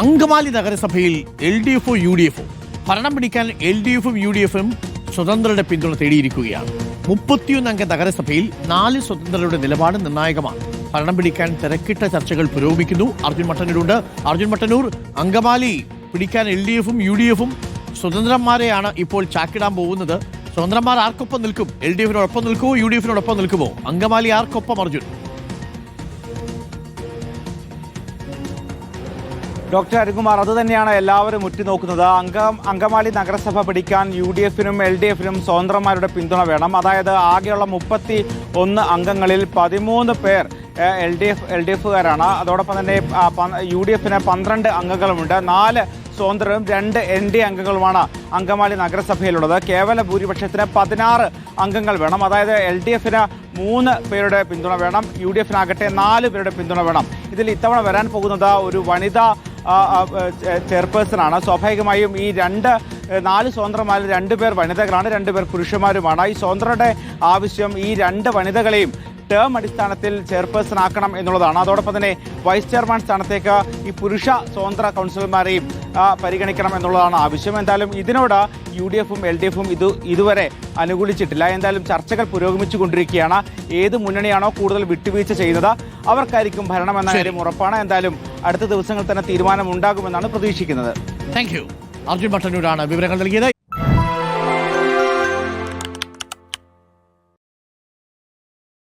അങ്കമാലി നഗരസഭയിൽ LDF-ഓ UDF-ഓ ഭരണം പിടിക്കാൻ LDF-ഉം UDF-ഉം സ്വതന്ത്രരുടെ പിന്തുണ തേടിയിരിക്കുകയാണ്. 31 അംഗ നഗരസഭയിൽ 4 സ്വതന്ത്രരുടെ നിലപാട് നിർണായകമാണ്. ഭരണം പിടിക്കാൻ തിരക്കിട്ട ചർച്ചകൾ പുരോഗമിക്കുന്നു. അർജുൻ മട്ടന്നൂരുണ്ട്. അർജുൻ മട്ടന്നൂർ, അങ്കമാലി പിടിക്കാൻ LDF-ഉം UDF-ഉം സ്വതന്ത്രന്മാരെയാണ് ഇപ്പോൾ ചാക്കിടാൻ പോകുന്നത്. സ്വതന്ത്രന്മാർ ആർക്കൊപ്പം നിൽക്കും? LDF-നോടൊപ്പം നിൽക്കുമോ UDF-നോടൊപ്പം നിൽക്കുമോ? അങ്കമാലി ആർക്കൊപ്പം അർജുൻ? ഡോക്ടർ അരുൺകുമാർ, അത് തന്നെയാണ് എല്ലാവരും ഉറ്റുനോക്കുന്നത്. അങ്കമാലി നഗരസഭ പിടിക്കാൻ UDF-നും LDF-നും സ്വതന്ത്രന്മാരുടെ പിന്തുണ വേണം. അതായത് ആകെയുള്ള 31 അംഗങ്ങളിൽ 13 പേർ LDF-കാരാണ്. അതോടൊപ്പം തന്നെ UDF-ന് 12 അംഗങ്ങളുമുണ്ട്. 4 സ്വതന്ത്രരും 2 ND അംഗങ്ങളുമാണ് അങ്കമാലി നഗരസഭയിലുള്ളത്. കേവല ഭൂരിപക്ഷത്തിന് 16 അംഗങ്ങൾ വേണം. അതായത് LDF-ന് 3 പേരുടെ പിന്തുണ വേണം, UDF-നാകട്ടെ 4 പേരുടെ പിന്തുണ വേണം. ഇതിൽ ഇത്തവണ വരാൻ പോകുന്നത് ഒരു വനിതാ ചെയർപേഴ്സണാണ്. സ്വാഭാവികമായും ഈ 4 സ്വതന്ത്രന്മാരിൽ 2 പേർ വനിതകളാണ്, 2 പേർ പുരുഷന്മാരുമാണ്. ഈ സ്വതന്ത്രരുടെ ആവശ്യം ഈ 2 വനിതകളെയും ടേം അടിസ്ഥാനത്തിൽ ചെയർപേഴ്സൺ ആക്കണം എന്നുള്ളതാണ്. അതോടൊപ്പം തന്നെ വൈസ് ചെയർമാൻ സ്ഥാനത്തേക്ക് ഈ പുരുഷ സ്വതന്ത്ര കൗൺസിലർമാരെയും പരിഗണിക്കണം എന്നുള്ളതാണ് ആവശ്യം. എന്തായാലും ഇതിനോട് UDF-ഉം LDF-ഉം ഇതുവരെ അനുകൂലിച്ചിട്ടില്ല. എന്തായാലും ചർച്ചകൾ പുരോഗമിച്ചു കൊണ്ടിരിക്കുകയാണ്. ഏത് മുന്നണിയാണോ കൂടുതൽ വിട്ടുവീഴ്ച ചെയ്യുന്നത് അവർക്കായിരിക്കും ഭരണം എന്ന കാര്യം ഉറപ്പാണ്. എന്തായാലും അടുത്ത ദിവസങ്ങളിൽ തന്നെ തീരുമാനമുണ്ടാകുമെന്നാണ് പ്രതീക്ഷിക്കുന്നത്. Thank you. അർജുൻ മട്ടന്നൂരാണ് വിവരങ്ങൾ നൽകിയത്.